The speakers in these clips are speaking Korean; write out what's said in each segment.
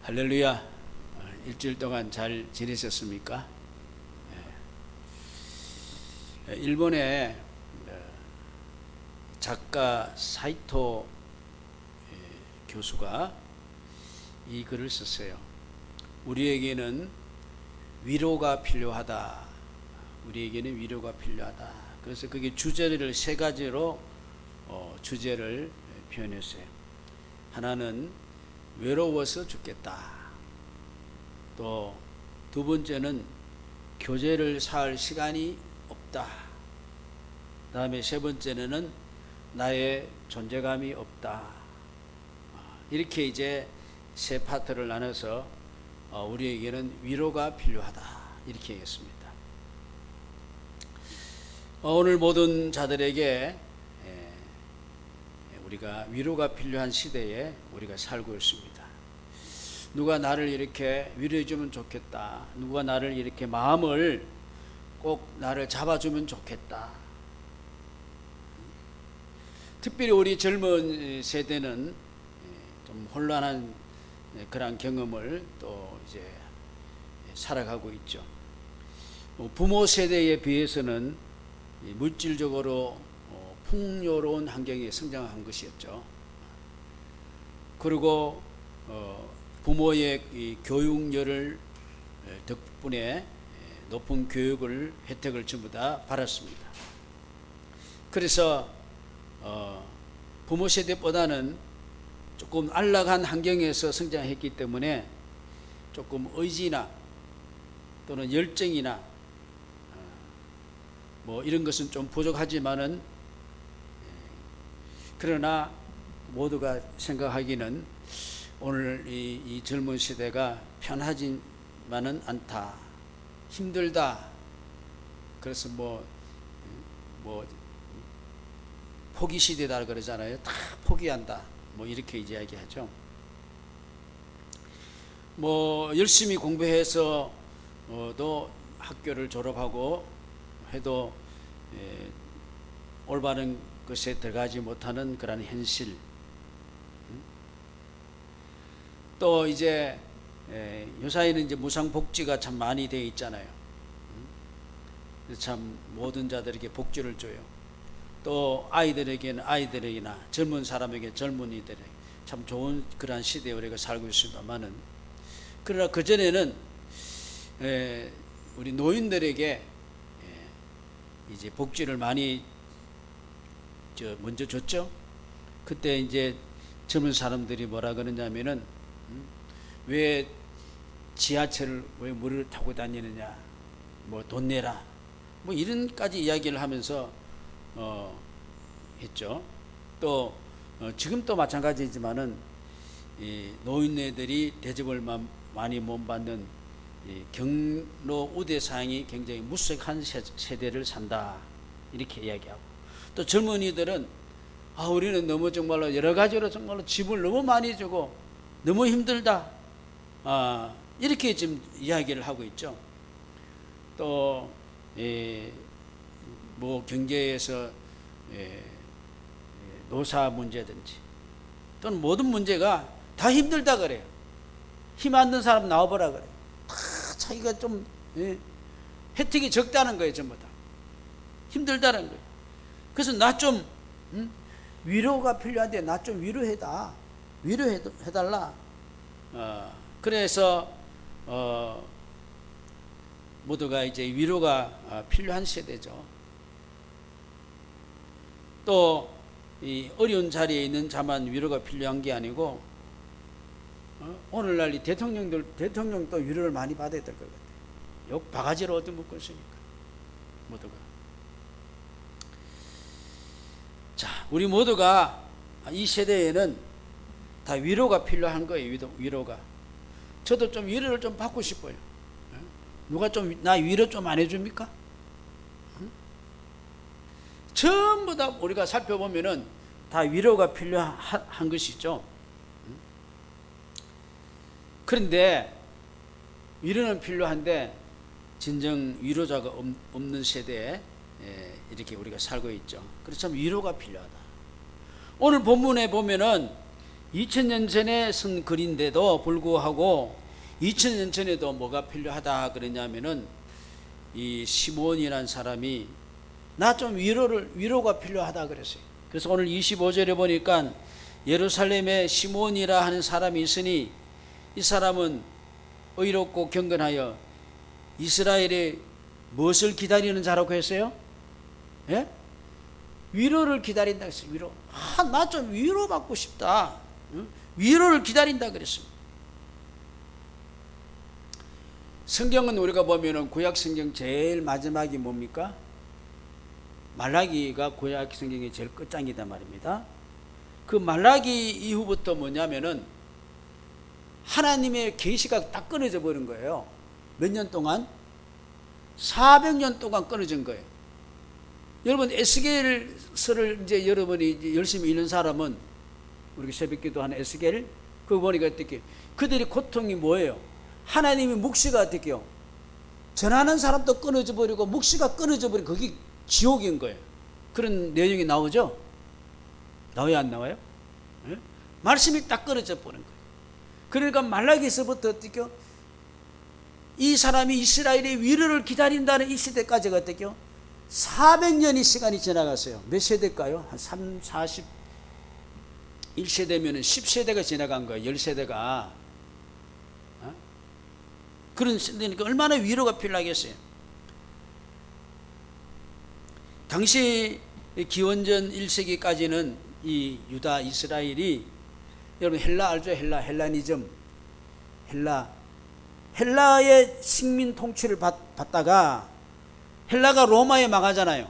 할렐루야. 일주일 동안 잘 지내셨습니까? 일본의 작가 사이토 교수가 이 글을 썼어요. 우리에게는 위로가 필요하다. 우리에게는 위로가 필요하다. 그래서 그게 주제를 세 가지로 주제를 표현했어요. 하나는 외로워서 죽겠다. 또 두 번째는 교제를 쌓을 시간이 없다. 그 다음에 세 번째는 나의 존재감이 없다. 이렇게 이제 세 파트를 나눠서 우리에게는 위로가 필요하다. 이렇게 얘기했습니다. 오늘 모든 자들에게 우리가 위로가 필요한 시대에 우리가 살고 있습니다. 누가 나를 이렇게 위로해 주면 좋겠다. 누가 나를 이렇게 마음을 꼭 나를 잡아주면 좋겠다. 특별히 우리 젊은 세대는 좀 혼란한 그런 경험을 또 이제 살아가고 있죠. 부모 세대에 비해서는 물질적으로 풍요로운 환경에 성장한 것이었죠. 그리고 부모의 이 교육열을 덕분에 높은 교육을 혜택을 전부 다 받았습니다. 그래서 부모 세대보다는 조금 안락한 환경에서 성장했기 때문에 조금 의지나 또는 열정이나 뭐 이런 것은 좀 부족하지만은 그러나 모두가 생각하기는 오늘 이 젊은 시대가 편하지만은 않다. 힘들다. 그래서 뭐 포기 시대다 그러잖아요. 다 포기한다. 뭐 이렇게 이야기하죠. 뭐 열심히 공부해서 또 학교를 졸업하고 해도 올바른 것에 들어가지 못하는 그런 현실. 또 이제 요사이는 이제 무상복지가 참 많이 되어 있잖아요. 참 모든 자들에게 복지를 줘요. 또 아이들에게는 아이들에게나 젊은 사람에게 젊은이들에게 참 좋은 그런 시대에 우리가 살고 있습니다만은, 그러나 그 전에는 우리 노인들에게 이제 복지를 많이 먼저 줬죠. 그때 이제 젊은 사람들이 뭐라 그러냐면은 왜 지하철을 왜 무료로 타고 다니느냐, 뭐 돈 내라, 뭐 이런까지 이야기를 하면서 했죠. 또 지금 또 마찬가지지만은 이 노인네들이 대접을 많이 못 받는 이 경로 우대 사항이 굉장히 무색한 세대를 산다, 이렇게 이야기하고, 또 젊은이들은 우리는 너무 정말로 여러 가지로 정말로 집을 너무 많이 주고 너무 힘들다, 이렇게 지금 이야기를 하고 있죠. 또 뭐 경제에서 노사 문제든지 또는 모든 문제가 다 힘들다 그래요. 힘 안 든 사람 나와보라 그래요. 다 자기가 좀 혜택이 적다는 거예요. 전부 다 힘들다는 거예요. 그래서 나 좀 위로가 필요한데 나 좀 위로해달라. 그래서 모두가 이제 위로가 필요한 세대죠. 또 이 어려운 자리에 있는 자만 위로가 필요한 게 아니고 오늘날 이 대통령도 위로를 많이 받아야 될 것 같아요. 욕 바가지로 얻어먹고 있으니까 모두가. 자, 우리 모두가 이 세대에는 다 위로가 필요한 거예요. 위로가. 저도 좀 위로를 좀 받고 싶어요. 누가 좀 나 위로 좀 안 해줍니까? 전부 다 우리가 살펴보면은 다 위로가 필요한 것이죠. 그런데 위로는 필요한데 진정 위로자가 없는 세대에 이렇게 우리가 살고 있죠. 그래서 참 위로가 필요하다. 오늘 본문에 보면은 2000년 전에 쓴 글인데도 불구하고 2000년 전에도 뭐가 필요하다 그러냐면은 이 시몬이라는 사람이 나 좀 위로가 필요하다 그랬어요. 그래서 오늘 25절에 보니까 예루살렘에 시몬이라 하는 사람이 있으니 이 사람은 의롭고 경건하여 이스라엘의 무엇을 기다리는 자라고 했어요? 예? 위로를 기다린다 했어요. 위로. 나 좀 위로받고 싶다. 응? 위로를 기다린다 그랬습니다. 성경은 우리가 보면은 구약 성경 제일 마지막이 뭡니까? 말라기가 구약 성경의 제일 끝장이다 말입니다. 그 말라기 이후부터 뭐냐면은 하나님의 계시가 딱 끊어져 버린 거예요. 몇 년 동안? 400년 동안 끊어진 거예요. 여러분 에스겔서를 이제 여러분이 이제 열심히 읽는 사람은 우리 새벽기도 하는 에스겔 그거 보니까 어떻게 그들이 고통이 뭐예요? 하나님의 묵시가 어떻게요? 전하는 사람도 끊어져 버리고 묵시가 끊어져 버리고 그게 지옥인 거예요. 그런 내용이 나오죠? 나와요 안 나와요? 네? 말씀이 딱 끊어져 버린 거예요. 그러니까 말라기서부터 어떻게요? 이 사람이 이스라엘의 위로를 기다린다는 이 시대까지가 어떻게요? 400년의 시간이 지나갔어요. 몇 세대일까요? 한 3, 40, 1세대면 10세대가 지나간 거예요. 10세대가. 그런 세대니까 얼마나 위로가 필요하겠어요. 당시 기원전 1세기까지는 이 유다 이스라엘이 여러분 헬라 알죠? 헬라니즘. 헬라의 식민 통치를 받다가 헬라가 로마에 망하잖아요.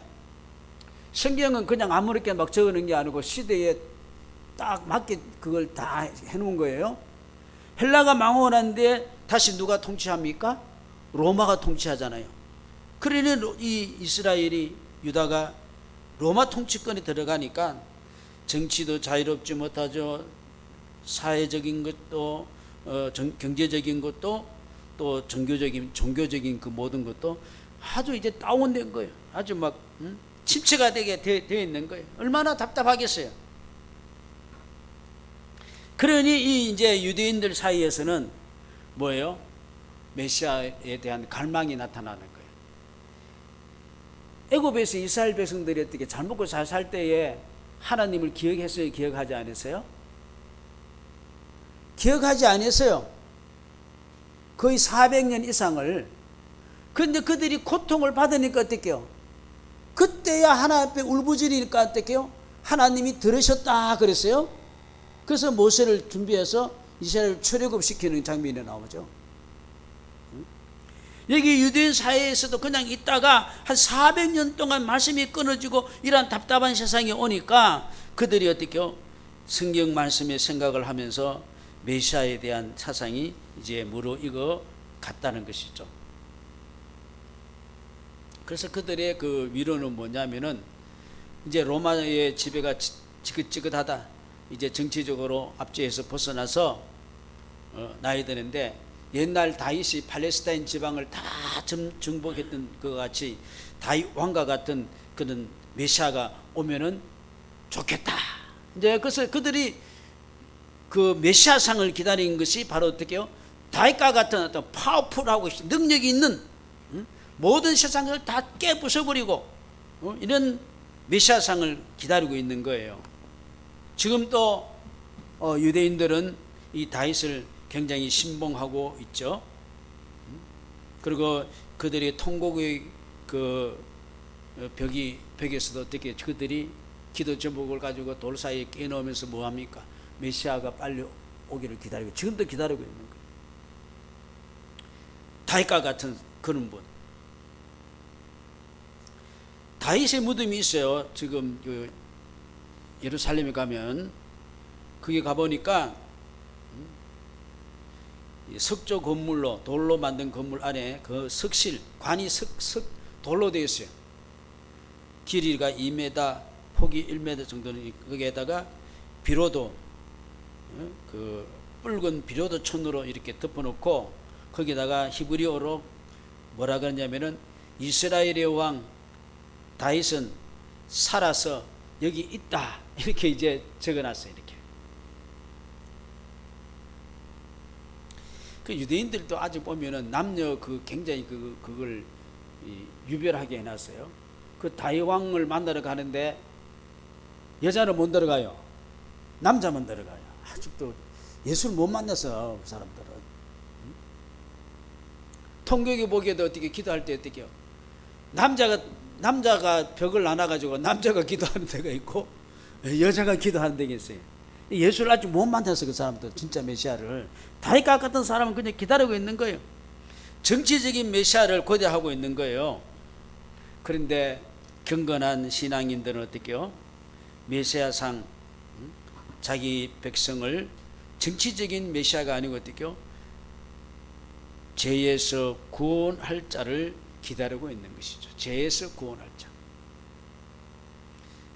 성경은 그냥 아무렇게 막 적어놓은 게 아니고 시대에 딱 맞게 그걸 다 해놓은 거예요. 헬라가 망하고 난데 다시 누가 통치합니까? 로마가 통치하잖아요. 그러니 이 이스라엘이 유다가 로마 통치권에 들어가니까 정치도 자유롭지 못하죠. 사회적인 것도 경제적인 것도 또 종교적인 그 모든 것도 아주 이제 다운된 거예요. 아주 막 침체가 되게 되어 있는 거예요. 얼마나 답답하겠어요. 그러니 이 이제 유대인들 사이에서는 뭐예요? 메시아에 대한 갈망이 나타나는 거예요. 애굽에서 이스라엘 백성들이 어떻게 잘 먹고 잘 살 때에 하나님을 기억했어요? 기억하지 않았어요? 기억하지 않았어요. 거의 400년 이상을. 그런데 그들이 고통을 받으니까 어떡해요? 그때야 하나님 앞에 울부짖으니까 어떡해요? 하나님이 들으셨다 그랬어요. 그래서 모세를 준비해서 이스라엘을 출애굽시키는 장면이 나오죠. 여기 유대인 사회에서도 그냥 있다가 한 400년 동안 말씀이 끊어지고 이런 답답한 세상이 오니까 그들이 어떻게요? 성경 말씀에 생각을 하면서 메시아에 대한 사상이 이제 무르익어 갔다는 것이죠. 그래서 그들의 그 위로는 뭐냐면은 이제 로마의 지배가 지긋지긋하다. 이제 정치적으로 압제해서 벗어나서 나야 되는데 옛날 다윗이 팔레스타인 지방을 다 정복했던 것 같이 다윗 왕과 같은 그런 메시아가 오면은 좋겠다. 이제 그래서 그들이 그 메시아상을 기다린 것이 바로 어떻게요? 다윗과 같은 어떤 파워풀하고 능력이 있는 모든 세상을 다 깨부숴버리고 이런 메시아상을 기다리고 있는 거예요. 지금 또 유대인들은 이 다윗을 굉장히 신봉하고 있죠. 그리고 그들의 통곡의 그 벽에서도 어떻게 그들이 기도 제목을 가지고 돌 사이에 끼워넣으면서 뭐합니까? 메시아가 빨리 오기를 기다리고 지금도 기다리고 있는 거예요. 다윗과 같은 그런 분. 다윗의 무덤이 있어요. 지금 그 예루살렘에 가면 거기 가보니까 석조 건물로 돌로 만든 건물 안에 그 석실 관이 돌로 되어 있어요. 길이가 2m, 폭이 1m 정도는 거기에다가 비로도 그 붉은 비로도 천으로 이렇게 덮어놓고 거기다가 히브리어로 뭐라 그러냐면은 이스라엘의 왕 다윗은 살아서 여기 있다 이렇게 이제 적어놨어요. 이렇게 그 유대인들도 아직 보면은 남녀 그 굉장히 그걸 유별하게 해놨어요. 그 다윗 왕을 만나러 가는데 여자는 못 들어가요. 남자만 들어가요. 아직도 예수를 못 만나서 그 사람들은. 통곡이 보기에도 어떻게 기도할 때 어떻게요? 남자가 벽을 나눠가지고 남자가 기도하는 데가 있고 여자가 기도하는 데가 있어요. 예수를 아직 못 만나서 그 사람들 진짜 메시아를 다윗 같은 사람은 그냥 기다리고 있는 거예요. 정치적인 메시아를 고대하고 있는 거예요. 그런데 경건한 신앙인들은 어떻게요? 메시아상 자기 백성을 정치적인 메시아가 아니고 어떻게요? 죄에서 구원할 자를 기다리고 있는 것이죠. 죄에서 구원할 자.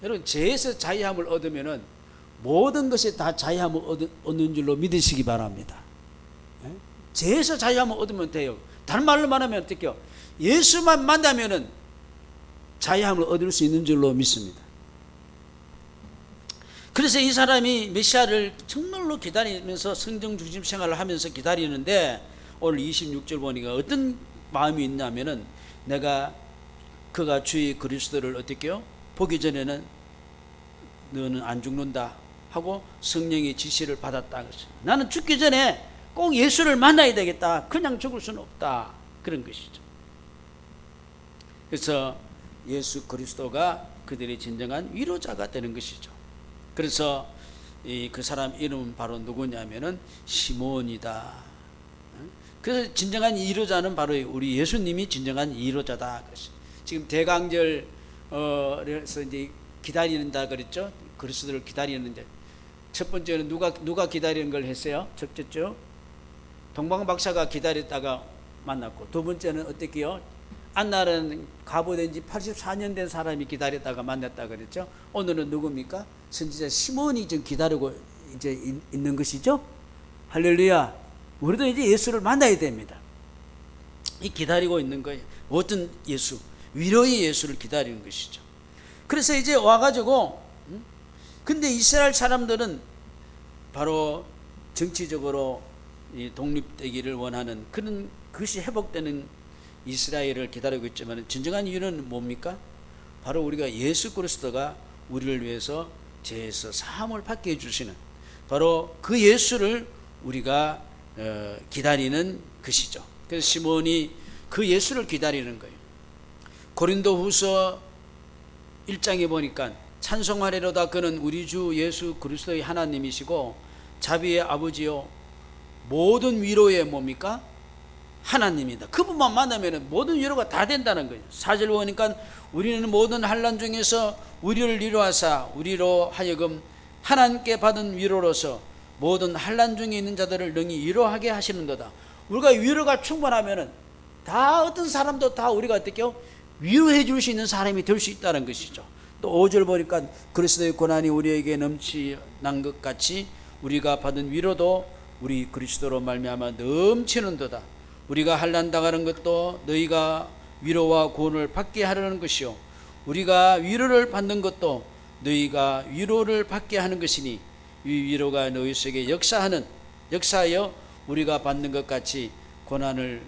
여러분, 죄에서 자유함을 얻으면은 모든 것이 다 자유함을 얻는 줄로 믿으시기 바랍니다. 죄에서 자유함을 얻으면 돼요. 다른 말로 말하면 어떻게요? 예수만 만나면은 자유함을 얻을 수 있는 줄로 믿습니다. 그래서 이 사람이 메시아를 정말로 기다리면서 성경 중심 생활을 하면서 기다리는데 오늘 26절 보니까 어떤 마음이 있냐면은 그가 주의 그리스도를 어떻게요? 보기 전에는 너는 안 죽는다 하고 성령의 지시를 받았다. 나는 죽기 전에 꼭 예수를 만나야 되겠다. 그냥 죽을 수는 없다. 그런 것이죠. 그래서 예수 그리스도가 그들의 진정한 위로자가 되는 것이죠. 그래서 그 사람 이름은 바로 누구냐면은 시몬이다. 그래서 진정한 위로자는 바로 우리 예수님이 진정한 위로자다. 지금 대강절에서 이제 기다리는다 그랬죠. 그리스도를 기다리는데 첫 번째는 누가 기다리는 걸 했어요? 첫째죠. 동방박사가 기다렸다가 만났고, 두 번째는 어떻게요? 안나는 과부된 지 84년 된 사람이 기다렸다가 만났다 그랬죠. 오늘은 누굽니까? 선지자 시몬이 좀 기다리고 이제 있는 것이죠. 할렐루야. 우리도 이제 예수를 만나야 됩니다. 이 기다리고 있는 거예요. 어떤 예수? 위로의 예수를 기다리는 것이죠. 그래서 이제 와가지고, 근데 이스라엘 사람들은 바로 정치적으로 독립되기를 원하는 그런 것이 회복되는 이스라엘을 기다리고 있지만, 진정한 이유는 뭡니까? 바로 우리가 예수 그리스도가 우리를 위해서 죄에서 사함을 받게 해주시는 바로 그 예수를 우리가 기다리는 것이죠. 그래서 시몬이 그 예수를 기다리는 거예요. 고린도후서 1장에 보니까 찬송하리로다 그는 우리 주 예수 그리스도의 하나님이시고 자비의 아버지요 모든 위로의 뭡니까? 하나님이다. 그분만 만나면 모든 위로가 다 된다는 거예요. 4절 보니까 우리는 모든 환난 중에서 우리를 위로하사 우리로 하여금 하나님께 받은 위로로서 모든 환난 중에 있는 자들을 능히 위로하게 하시는도다. 우리가 위로가 충분하면은 다 어떤 사람도 다 우리가 어떻게요? 위로해 줄 수 있는 사람이 될 수 있다는 것이죠. 또 5절 보니까 그리스도의 고난이 우리에게 넘치난 것 같이 우리가 받은 위로도 우리 그리스도로 말미암아 넘치는도다. 우리가 환난 당하는 것도 너희가 위로와 구원을 받게 하려는 것이요 우리가 위로를 받는 것도 너희가 위로를 받게 하는 것이니 이 위로가 너희 속에 역사하여 우리가 받는 것 같이 고난을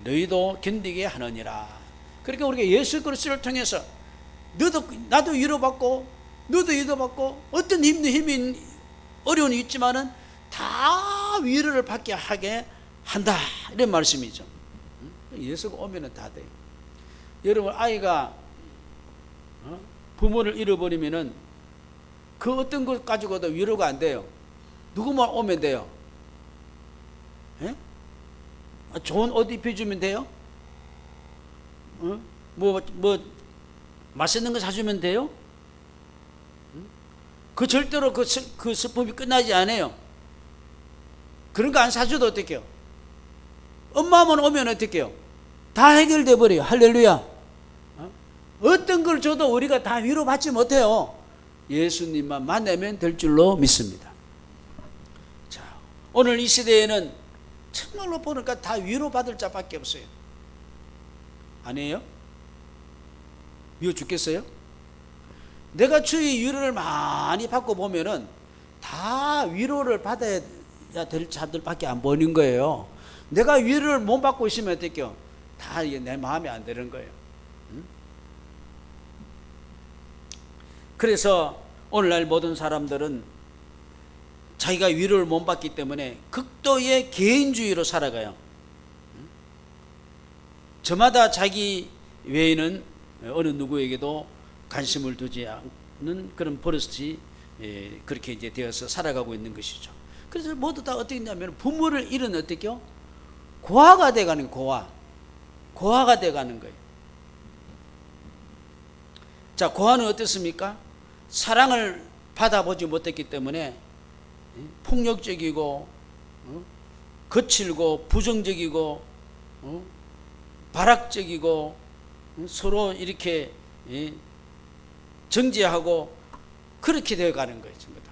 너희도 견디게 하느니라. 그러니까 우리가 예수 그리스도를 통해서 나도 위로받고 너도 위로받고 어떤 힘이 어려움이 있지만은 다 위로를 받게 하게 한다, 이런 말씀이죠. 예수가 오면은 다 돼요. 여러분, 아이가 부모를 잃어버리면은 그 어떤 것 가지고도 위로가 안 돼요. 누구만 오면 돼요. 예? 좋은 옷 입혀주면 돼요? 뭐 맛있는 거 사주면 돼요? 그 절대로 그 스품이 끝나지 않아요. 그런 거 안 사줘도 어떡해요? 엄마만 오면 어떡해요? 다 해결돼 버려요. 할렐루야. 어떤 걸 줘도 우리가 다 위로받지 못해요. 예수님만 만나면 될 줄로 믿습니다. 자, 오늘 이 시대에는 정말로 보니까 다 위로받을 자밖에 없어요. 아니에요? 미워 죽겠어요? 내가 주의 위로를 많이 받고 보면은 다 위로를 받아야 될 자들밖에 안 보이는 거예요. 내가 위로를 못 받고 있으면 어떡해요? 다 이게 내 마음에 안 드는 거예요. 그래서 오늘날 모든 사람들은 자기가 위로를 못 받기 때문에 극도의 개인주의로 살아가요. 저마다 자기 외에는 어느 누구에게도 관심을 두지 않는 그런 버릇이 그렇게 이제 되어서 살아가고 있는 것이죠. 그래서 모두 다 어떻게 했냐면 부모를 잃은 어떻게요? 고아가 돼가는 고아가 돼가는 거예요. 자, 고아는 어떻습니까? 사랑을 받아보지 못했기 때문에 폭력적이고 거칠고 부정적이고 발악적이고 서로 이렇게 정죄하고 그렇게 되어가는 거예요. 전부 다.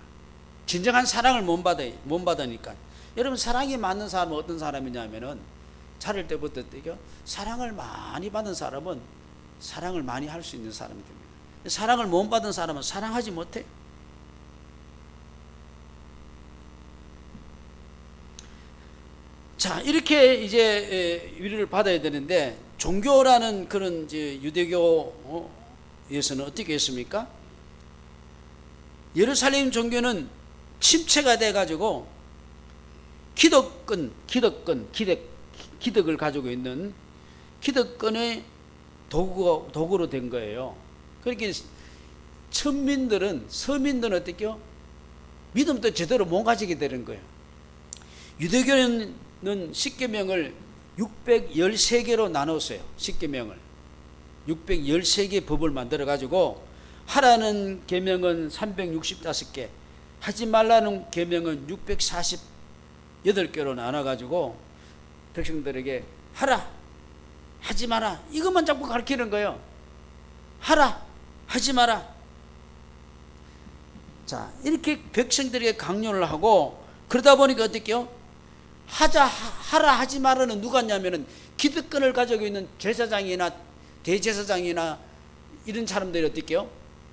진정한 사랑을 못 받으니까. 여러분, 사랑이 맞는 사람은 어떤 사람이냐면은 자랄 때부터 사랑을 많이 받은 사람은 사랑을 많이 할 수 있는 사람이 됩니다. 사랑을 못 받은 사람은 사랑하지 못해요. 자, 이렇게 이제 위로를 받아야 되는데, 종교라는 그런 이제 유대교에서는 어떻게 했습니까? 예루살렘 종교는 침체가 돼가지고 기득을 가지고 있는 기득권의 도구로 된 거예요. 그렇게 서민들은 어떻게요? 믿음도 제대로 못 가지게 되는 거예요. 유대교는 10계명을 613개로 나눴어요. 10계명을 613개 법을 만들어 가지고 하라는 계명은 365개, 하지 말라는 계명은 648개로 나눠 가지고 백성들에게 하라, 하지 마라, 이것만 자꾸 가르치는 거예요. 하라, 하지 마라. 자, 이렇게 백성들에게 강요를 하고, 그러다 보니까 어떻게요? 하라, 하지 마라는 누가 했냐면은 기득권을 가지고 있는 제사장이나 대제사장이나 이런 사람들이 어떻게요?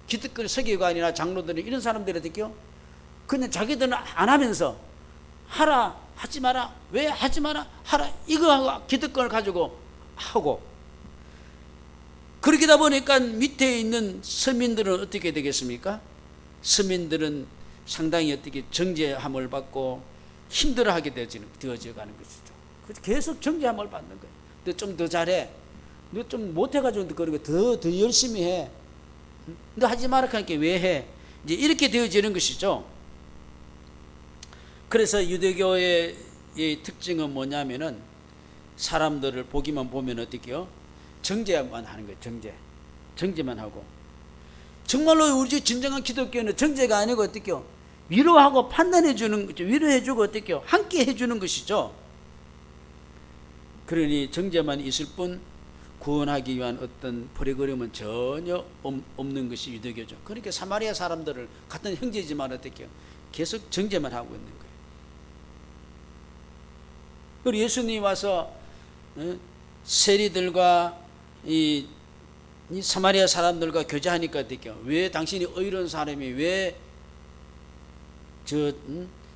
기득권 서기관이나 장로들이 이런 사람들이 어떻게요? 그냥 자기들은 안 하면서 하라, 하지 마라, 왜 하지 마라, 하라, 이거 기득권을 가지고 하고, 그러다 보니까 밑에 있는 서민들은 어떻게 되겠습니까? 서민들은 상당히 어떻게 정죄함을 받고 힘들어하게 되어져 가는 것이죠. 그래서 계속 정죄함을 받는 거예요. 너 좀 더 잘해, 너 좀 못해가지고 그러고 더 열심히 해, 너 하지 마라 하니까 왜 해? 이제 이렇게 되어지는 것이죠. 그래서 유대교의 특징은 뭐냐면은 사람들을 보기만 보면 어떻게요? 정죄만 하는 거예요. 정죄만 하고. 정말로 우리 진정한 기독교는 정죄가 아니고 어떻게요? 위로하고 판단해 주는 거죠. 위로해 주고 어떻게요? 함께 해 주는 것이죠. 그러니 정죄만 있을 뿐 구원하기 위한 어떤 프로그램은 전혀 없는 것이 유대교죠. 그러니까 사마리아 사람들을 같은 형제지만 어떻게요? 계속 정죄만 하고 있는 거예요. 그리고 예수님이 와서 세리들과 이 사마리아 사람들과 교제하니까 어떻게요? 왜 당신이 의로운 사람이 왜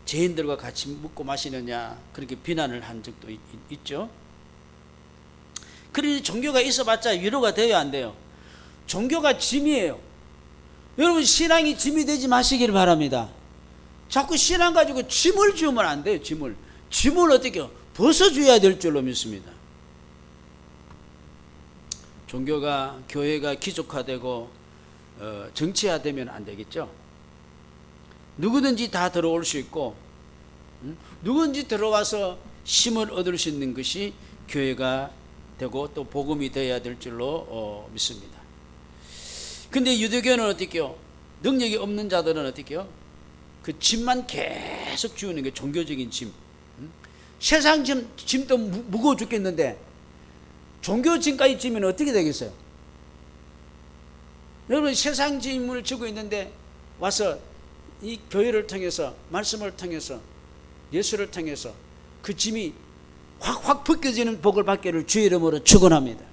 죄인들과 같이 먹고 마시느냐, 그렇게 비난을 한 적도 있죠. 그러니 종교가 있어봤자 위로가 돼요, 안 돼요? 종교가 짐이에요. 여러분, 신앙이 짐이 되지 마시기를 바랍니다. 자꾸 신앙 가지고 짐을 지우면 안 돼요. 짐을 어떻게 해요? 벗어줘야 될 줄로 믿습니다. 종교가, 교회가 기족화되고 정치화되면 안 되겠죠. 누구든지 다 들어올 수 있고, 누구든지 들어와서 힘을 얻을 수 있는 것이 교회가 되고 또 복음이 되어야 될 줄로 믿습니다. 근데 유대교는 어떻게 해요? 능력이 없는 자들은 어떻게 해요? 그 짐만 계속 지우는 게 종교적인 짐. 세상 짐도 무거워 죽겠는데 종교 짐까지 지면 어떻게 되겠어요? 여러분, 세상 짐을 지고 있는데 와서 이 교회를 통해서, 말씀을 통해서, 예수를 통해서 그 짐이 확 벗겨지는 복을 받기를 주의 이름으로 축원합니다.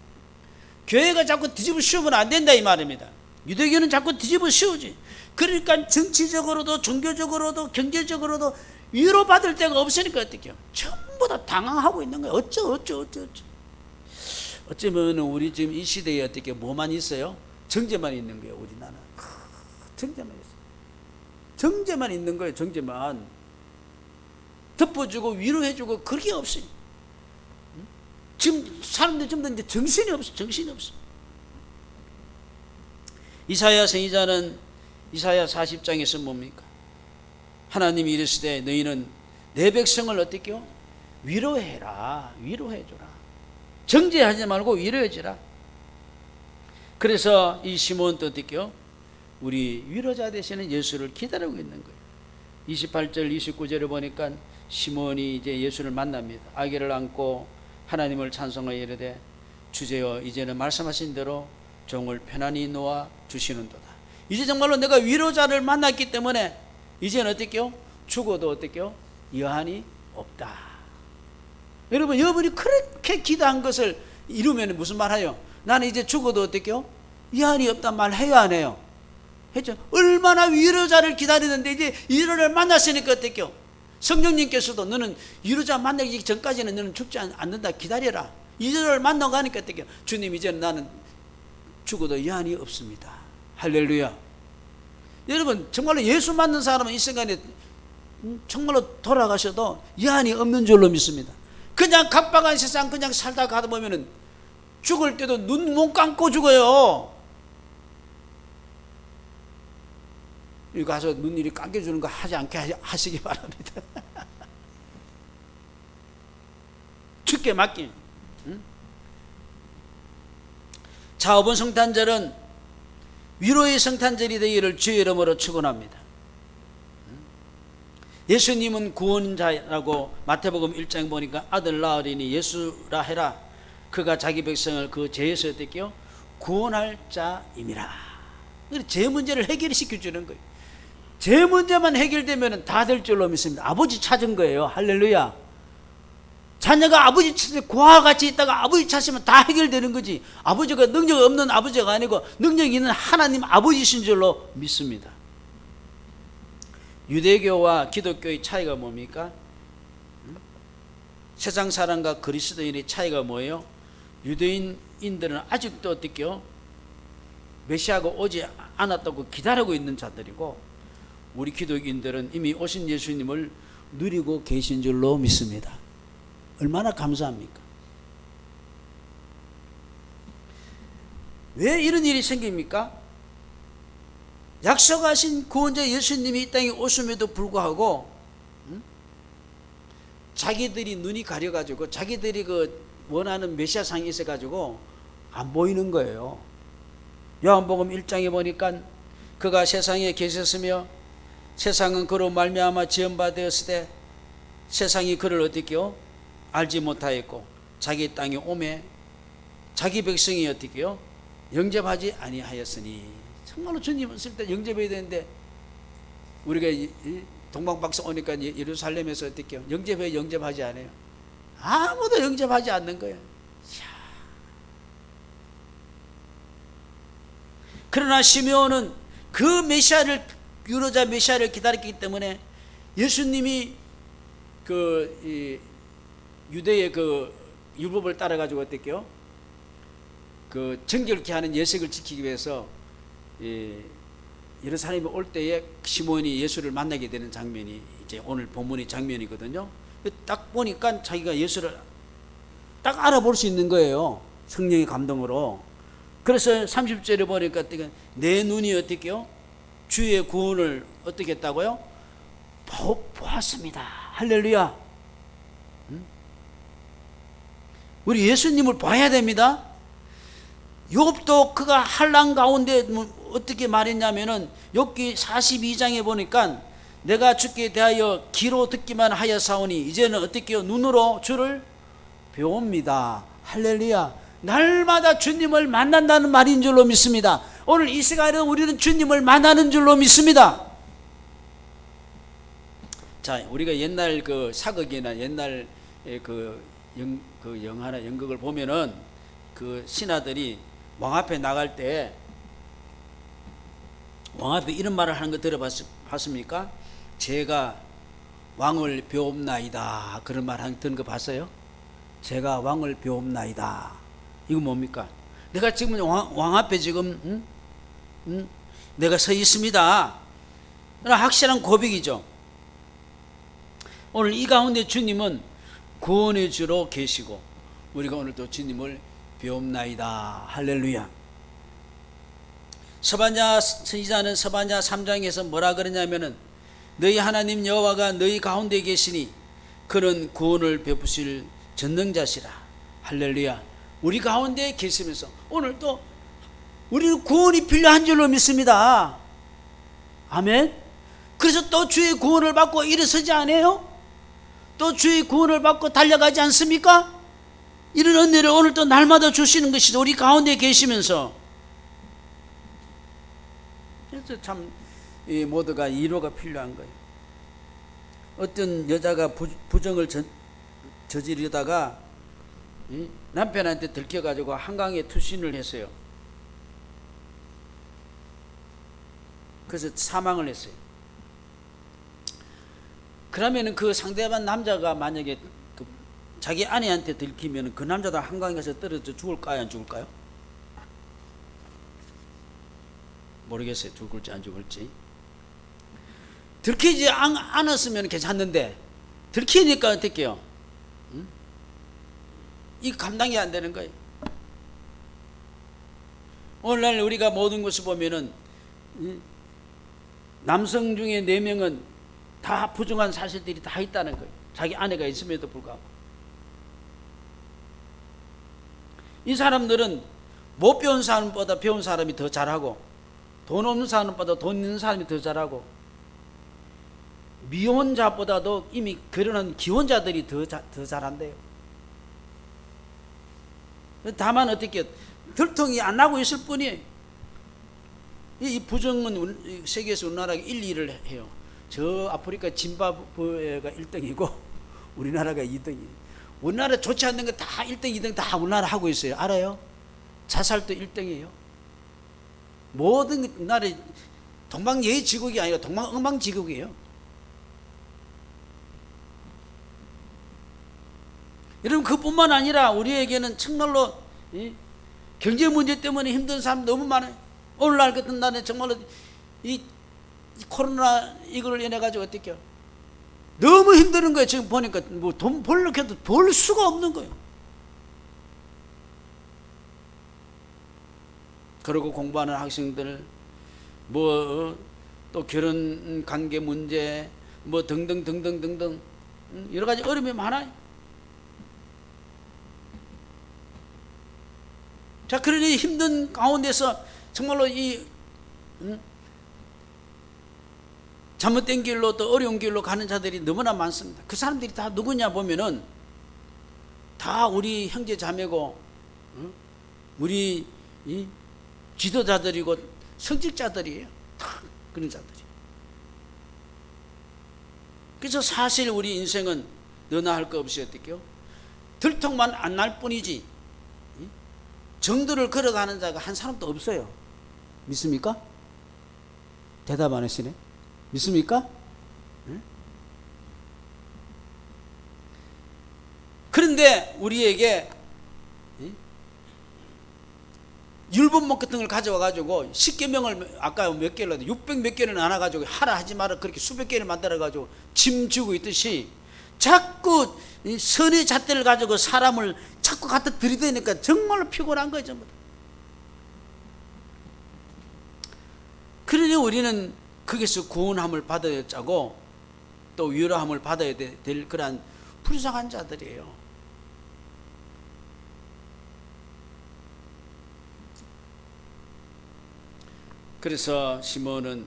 교회가 자꾸 뒤집어 씌우면 안 된다 이 말입니다. 유대교는 자꾸 뒤집어 씌우지. 그러니까 정치적으로도 종교적으로도 경제적으로도 위로받을 데가 없으니까 어떡해요? 전부 다 당황하고 있는 거예요. 어쩌면 우리 지금 이 시대에 어떻게 뭐만 있어요? 정죄만 있는 거예요. 우리나라 정죄만 있어요. 정죄만 있는 거예요. 정죄만 덮어주고 위로해주고 그게 없어요. 지금 사람들 전부 다 이제 정신이 없어. 이사야 선지자는 이사야 40장에서 뭡니까? 하나님이 이르시되 너희는 내 백성을 어떻게 해요? 위로해라. 위로해줘라. 정죄하지 말고 위로해주라. 그래서 이 시몬도 어떻게 해요? 우리 위로자 되시는 예수를 기다리고 있는 거예요. 28절 29절에 보니까 시몬이 이제 예수를 만납니다. 아기를 안고 하나님을 찬송하여 이르되 주제여 이제는 말씀하신 대로 종을 편안히 놓아 주시는도다. 이제 정말로 내가 위로자를 만났기 때문에 이제는 어떻게요? 죽어도 어떻게요? 여한이 없다. 여러분, 여러분이 그렇게 기도한 것을 이루면 무슨 말해요? 나는 이제 죽어도 어떻게요? 여한이 없단 말 해요, 안 해요? 했죠. 얼마나 위로자를 기다리는데 이제 위로를 만났으니까 어떻게요? 성령님께서도 너는 위로자 만나기 전까지는 너는 죽지 않는다. 기다려라. 위로를 만나고 가니까 어떻게요? 주님, 이제는 나는 죽어도 여한이 없습니다. 할렐루야. 여러분, 정말로 예수 만난 사람은 이 순간에 정말로 돌아가셔도 여한이 없는 줄로 믿습니다. 그냥 각박한 세상 그냥 살다 가다 보면은 죽을 때도 눈 못 감고 죽어요. 여기 가서 눈 이리 감겨주는 거 하지 않게 하시기 바랍니다. 죽게 맡긴. 자, 이번 성탄절은 위로의 성탄절이 되기를 주의 이름으로 축원합니다. 예수님은 구원자라고 마태복음 1장 보니까 아들 낳으리니 예수라 해라. 그가 자기 백성을 그 죄에서 어떻게요? 구원할 자임이라. 죄 문제를 해결시켜 주는 거예요. 죄 문제만 해결되면 다 될 줄로 믿습니다. 아버지 찾은 거예요. 할렐루야. 자녀가 아버지 찾을 고아와 같이 있다가 아버지 찾으면 다 해결되는 거지. 아버지가 능력 없는 아버지가 아니고 능력 있는 하나님 아버지신 줄로 믿습니다. 유대교와 기독교의 차이가 뭡니까? 세상 사람과 그리스도인의 차이가 뭐예요? 유대인들은 아직도 어떻게요? 메시아가 오지 않았다고 기다리고 있는 자들이고, 우리 기독인들은 이미 오신 예수님을 누리고 계신 줄로 믿습니다. 얼마나 감사합니까? 왜 이런 일이 생깁니까? 약속하신 구원자 예수님이 이 땅에 오심에도 불구하고 자기들이 눈이 가려가지고 자기들이 그 원하는 메시아상이 있어가지고 안 보이는 거예요. 요한복음 1장에 보니까 그가 세상에 계셨으며 세상은 그로 말미암아 지음받았으되 세상이 그를 어떻게요? 알지 못하였고 자기 땅에 오매 자기 백성이 어떻게요? 영접하지 아니하였으니. 정말로 주님 있을 때 영접해야 되는데 우리가 동방박사 오니까 예루살렘에서 어떻게요? 영접해 영접하지 않아요? 아무도 영접하지 않는 거예요. 그러나 시므온은 그 메시아를, 유로자 메시아를 기다렸기 때문에 예수님이 유대의 그 율법을 따라 가지고 어떻게요? 그 정결케 하는 예식을 지키기 위해서 예루살렘에 올 때에 시몬이 예수를 만나게 되는 장면이 이제 오늘 본문의 장면이거든요. 딱 보니까 자기가 예수를 딱 알아볼 수 있는 거예요. 성령의 감동으로. 그래서 30절에 보니까 내 눈이 어떻게요? 주의 구원을 어떻게 했다고요? 보았습니다. 할렐루야. 우리 예수님을 봐야 됩니다. 욥도 그가 환난 가운데 어떻게 말했냐면은 욥기 42장에 보니까 내가 주께 대하여 귀로 듣기만 하였사오니 이제는 어떻게요? 눈으로 주를 배웁니다. 할렐루야. 날마다 주님을 만난다는 말인 줄로 믿습니다. 오늘 이 시간에 우리는 주님을 만나는 줄로 믿습니다. 자, 우리가 옛날 그 사극이나 옛날 그 영화나 연극을 보면은 그 신하들이 왕 앞에 나갈 때 왕 앞에 이런 말을 하는 거 들어봤습니까? 제가 왕을 배옵나이다 그런 말 들은 거 봤어요? 제가 왕을 배옵나이다. 이거 뭡니까? 내가 지금 왕 앞에 지금 내가 서 있습니다. 확실한 고백이죠. 오늘 이 가운데 주님은 구원의 주로 계시고 우리가 오늘도 주님을 배옵나이다. 할렐루야. 서반야 선지자는 서반야 3장에서 뭐라 그러냐면은 너희 하나님 여호와가 너희 가운데 계시니 그는 구원을 베푸실 전능자시라. 할렐루야. 우리 가운데 계시면서 오늘도 우리는 구원이 필요한 줄로 믿습니다. 아멘. 그래서 또 주의 구원을 받고 일어서지 않아요? 또 주의 구원을 받고 달려가지 않습니까? 이런 은혜를 오늘 또 날마다 주시는 것이 우리 가운데 계시면서, 그래서 참 이 모두가 위로가 필요한 거예요. 어떤 여자가 부정을 저지르다가 남편한테 들켜가지고 한강에 투신을 했어요. 그래서 사망을 했어요. 그러면 그 상대방 남자가 만약에 자기 아내한테 들키면 그 남자도 한강에서 떨어져 죽을까요, 안 죽을까요? 모르겠어요. 죽을지 안 죽을지. 들키지 않았으면 괜찮는데 들키니까 어떻게 해요? 이 감당이 안 되는 거예요. 오늘날 우리가 모든 것을 보면은 남성 중에 4명은 다 부정한 사실들이 다 있다는 거예요. 자기 아내가 있음에도 불구하고. 이 사람들은 못 배운 사람보다 배운 사람이 더 잘하고, 돈 없는 사람보다 돈 있는 사람이 더 잘하고, 미혼자보다도 이미 결혼한 기혼자들이 더 잘한대요. 다만 어떻게 들통이 안 나고 있을 뿐이에요. 이 부정은 세계에서 우리나라가 1, 2를 해요. 저 아프리카 짐바브웨가 1등이고 우리나라가 2등이에요. 우리나라 좋지 않는 거 다 1등, 2등 다 우리나라 하고 있어요. 알아요? 자살도 1등이에요. 모든 나라 동방예의지국이 아니라 동방엉망지국이에요. 여러분, 그뿐만 아니라 우리에게는 정말로 경제 문제 때문에 힘든 사람 너무 많아요. 오늘날 같은 날에 정말로 이 코로나 이걸 인해 가지고 어떻게 너무 힘드는 거예요. 지금 보니까 뭐 돈 벌려고 해도 벌 수가 없는 거예요. 그리고 공부하는 학생들 뭐 또 결혼 관계 문제 뭐 등등 여러 가지 어려움이 많아요. 자, 그러니 힘든 가운데서 정말로 이 잘못된 길로 또 어려운 길로 가는 자들이 너무나 많습니다. 그 사람들이 다 누구냐 보면은 다 우리 형제 자매고 우리 지도자들이고 성직자들이에요. 다 그런 자들이. 그래서 사실 우리 인생은 너나 할 거 없이 어떻게요? 들통만 안 날 뿐이지 정도를 걸어가는 자가 한 사람도 없어요. 믿습니까? 대답 안 하시네. 믿습니까? 응? 그런데 우리에게 율법문 같은 걸 가져와 가지고 10계명을 아까 몇 개를 600 몇 개를 나눠 가지고 하라 하지 마라 그렇게 수백 개를 만들어 가지고 짐 지고 있듯이 자꾸 선의 잣대를 가지고 사람을 자꾸 갖다 들이대니까 정말로 피곤한 거예요. 전부 다. 그러니 우리는 거기서 구원함을 받아야 짜고 또 위로함을 받아야 될 그러한 불쌍한 자들이에요. 그래서 시몬은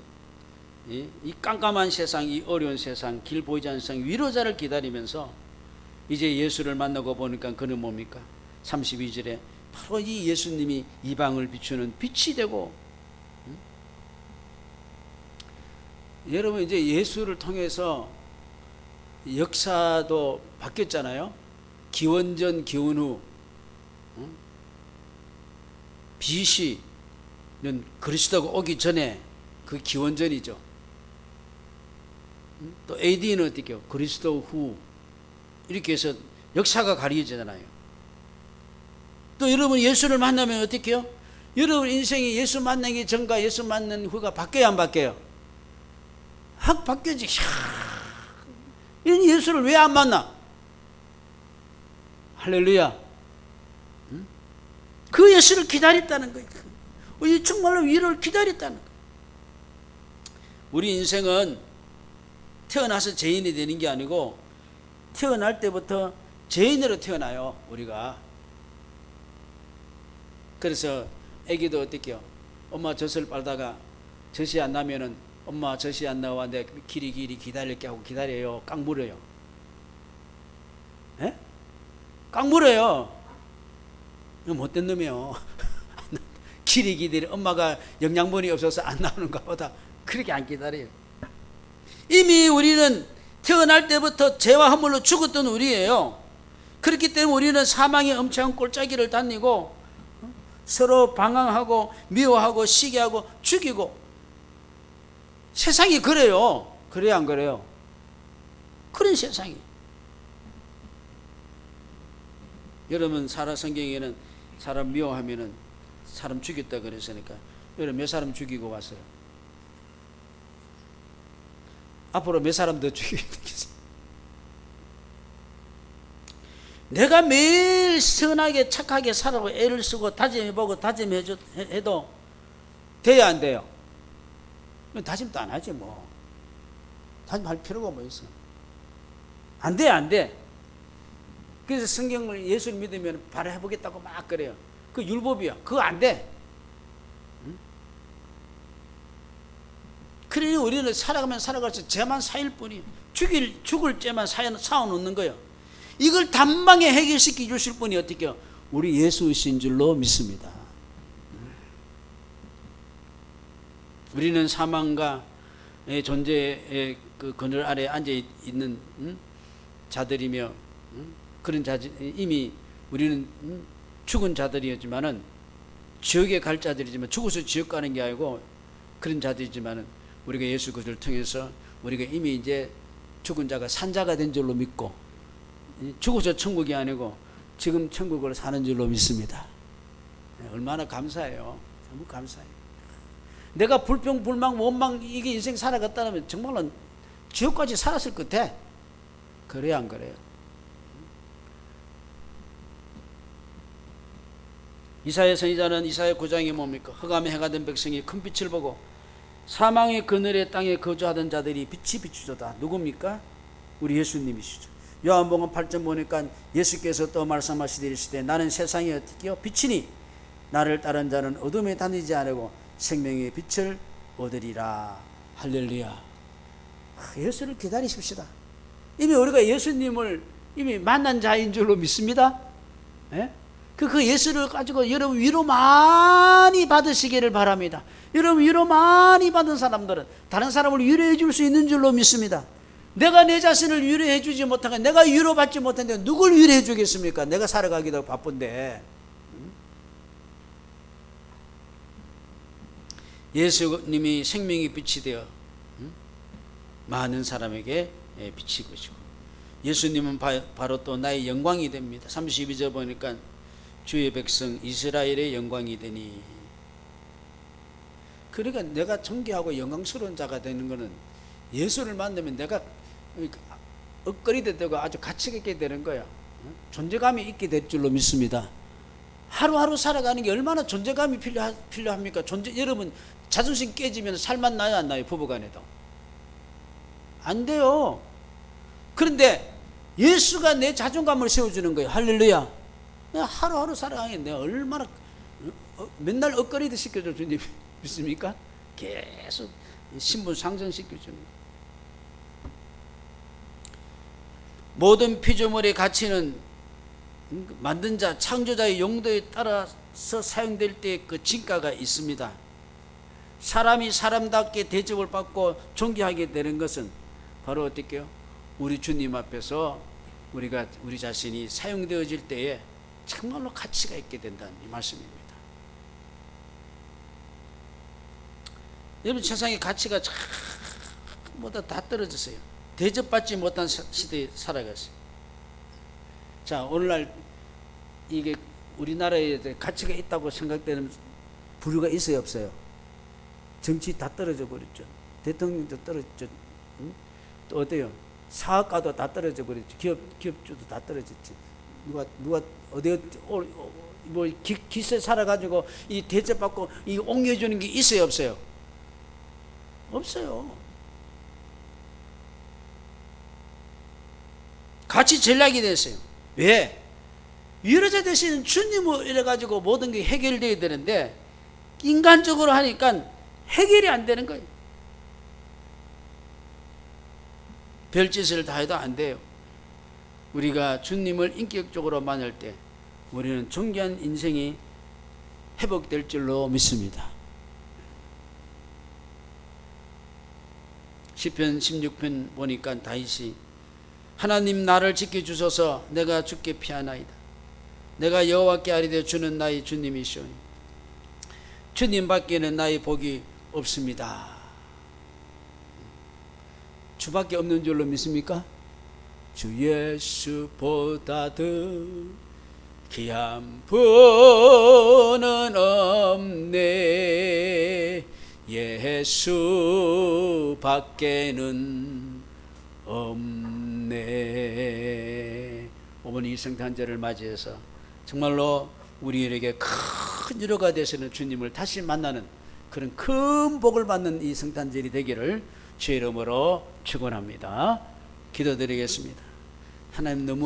이 깜깜한 세상, 이 어려운 세상, 길 보이지 않는 세상 위로자를 기다리면서 이제 예수를 만나고 보니까 그는 뭡니까? 32절에 바로 이 예수님이 이방을 비추는 빛이 되고, 여러분 이제 예수를 통해서 역사도 바뀌었잖아요. 기원전 기원후 BC는 그리스도가 오기 전에 그 기원전이죠. 또 AD는 어떻게 해요? 그리스도 후. 이렇게 해서 역사가 가려지잖아요. 또 여러분 예수를 만나면 어떻게 해요? 여러분 인생이 예수 만나기 전과 예수 만난 후가 바뀌어야 안 바뀌어요? 확 바뀌어지. 이런 예수를 왜 안 만나? 할렐루야. 그 예수를 기다렸다는 거예요. 정말로 위로를 기다렸다는 거예요. 우리 인생은 태어나서 죄인이 되는 게 아니고 태어날 때부터 죄인으로 태어나요, 우리가. 그래서 애기도 어떻게요? 엄마 젖을 빨다가 젖이 안 나면은 엄마 젖이 안 나와 내 길이 기다릴게 하고 기다려요. 깡 물어요. 예? 깡 물어요. 못된 놈이요. 길이 기다려. 엄마가 영양분이 없어서 안 나오는가 보다. 그렇게 안 기다려요. 이미 우리는 태어날 때부터 죄와 허물로 죽었던 우리예요. 그렇기 때문에 우리는 사망의 엄청난 꼴짜기를 다니고 서로 방황하고 미워하고 시기하고 죽이고 세상이 그래요. 그래요 안 그래요? 그런 세상이. 여러분 사라 성경에는 사람 미워하면은 사람 죽였다 그랬으니까 여러분 몇 사람 죽이고 왔어요? 앞으로 몇 사람 더 죽이게 되겠어요? 내가 매일 선하게 착하게 살아고 애를 쓰고 다짐해보고 다짐해도 돼야 안 돼요? 다짐도 안 하지 뭐. 다짐할 필요가 뭐 있어. 안 돼, 안 돼. 그래서 성경을 예수를 믿으면 바로 해보겠다고 막 그래요. 그 율법이야. 그거 안 돼. 응? 그러니 우리는 살아갈수록 죄만 쌓일 뿐이에요. 죽을 죄만 쌓아놓는 거예요. 이걸 단방에 해결시켜 주실 분이 어떻게 해요? 우리 예수이신 줄로 믿습니다. 우리는 사망과 존재의 그 그늘 아래 앉아 있는 자들이며 그런 자들 이미 우리는 죽은 자들이었지만은 지옥에 갈 자들이지만 죽어서 지옥 가는 게 아니고 그런 자들이지만은 우리가 예수 그리스도를 통해서 우리가 이미 이제 죽은 자가 산자가 된 줄로 믿고 죽어서 천국이 아니고 지금 천국을 사는 줄로 믿습니다. 얼마나 감사해요. 너무 감사해요. 내가 불평, 불망, 원망 이게 인생 살아갔다면 정말로 지옥까지 살았을 것 같아. 그래야 안 그래요? 이사야 선지자는 이사야 9장이 뭡니까? 흑암에 해가 된 백성이 큰 빛을 보고 사망의 그늘의 땅에 거주하던 자들이 빛이 비추도다. 누굽니까? 우리 예수님이시죠. 요한복음 8장 보니까 예수께서 또 말씀하시되 이르시되 나는 세상에 어떻게요? 빛이니 나를 따른 자는 어둠에 다니지 않고 생명의 빛을 얻으리라. 할렐루야. 예수를 기다리십시다. 이미 우리가 예수님을 이미 만난 자인 줄로 믿습니다. 예? 그 예수를 가지고 여러분 위로 많이 받으시기를 바랍니다. 여러분 위로 많이 받은 사람들은 다른 사람을 위로해 줄 수 있는 줄로 믿습니다. 내가 내 자신을 위로해 주지 못하고 내가 위로받지 못했는데 누굴 위로해 주겠습니까? 내가 살아가기도 바쁜데. 예수님이 생명의 빛이 되어 많은 사람에게 비치고시고 예수님은 바로 또 나의 영광이 됩니다. 32절 보니까 주의 백성 이스라엘의 영광이 되니. 그러니까 내가 존귀하고 영광스러운 자가 되는 것은 예수를 만나면 내가 억거리도 되고 아주 가치가 있게 되는 거야. 존재감이 있게 될 줄로 믿습니다. 하루하루 살아가는 게 얼마나 존재감이 필요합니까? 여러분 자존심 깨지면 살만 나요 안 나요? 부부간에도 안 돼요. 그런데 예수가 내 자존감을 세워주는 거예요. 할렐루야. 하루하루 살아가는 게 내가 얼마나 맨날 억거리도 시켜줘 주님 믿습니까? 계속 신분 상승시켜주는 거예요. 모든 피조물의 가치는 만든 자, 창조자의 용도에 따라서 사용될 때 그 진가가 있습니다. 사람이 사람답게 대접을 받고 존귀하게 되는 것은 바로 어떻게요? 우리 주님 앞에서 우리 자신이 사용되어질 때에 정말로 가치가 있게 된다는 이 말씀입니다. 여러분 세상의 가치가 전부 다 떨어졌어요. 대접받지 못한 시대에 살아갔어요. 자, 오늘날 이게 우리나라에 가치가 있다고 생각되는 부류가 있어요, 없어요? 정치 다 떨어져 버렸죠. 대통령도 떨어졌죠. 응? 또 어때요? 사학가도 다 떨어져 버렸죠. 기업주도 다 떨어졌지. 누가 어디 뭐 기세 살아가지고 이 대접받고 이 옮겨주는 게 있어요, 없어요? 없어요. 같이 전략이 됐어요. 왜? 위로자 되시는 주님을 이래가지고 모든 게 해결되어야 되는데 인간적으로 하니까 해결이 안 되는 거예요. 별짓을 다 해도 안 돼요. 우리가 주님을 인격적으로 만날 때 우리는 존귀한 인생이 회복될 줄로 믿습니다. 시편 16편 보니까 다윗이 하나님 나를 지켜주소서 내가 주께 피하나이다. 내가 여호와께 아뢰되 주는 나의 주님이시오니 주님 밖에는 나의 복이 없습니다. 주밖에 없는 줄로 믿습니까? 주 예수보다 더 귀한 분은 없네. 예수 밖에는 없네. 어머니 이 성탄절을 맞이해서 정말로 우리에게 큰 위로가 되시는 주님을 다시 만나는 그런 큰 복을 받는 이 성탄절이 되기를 주의 이름으로 축원합니다. 기도드리겠습니다. 하나님, 너무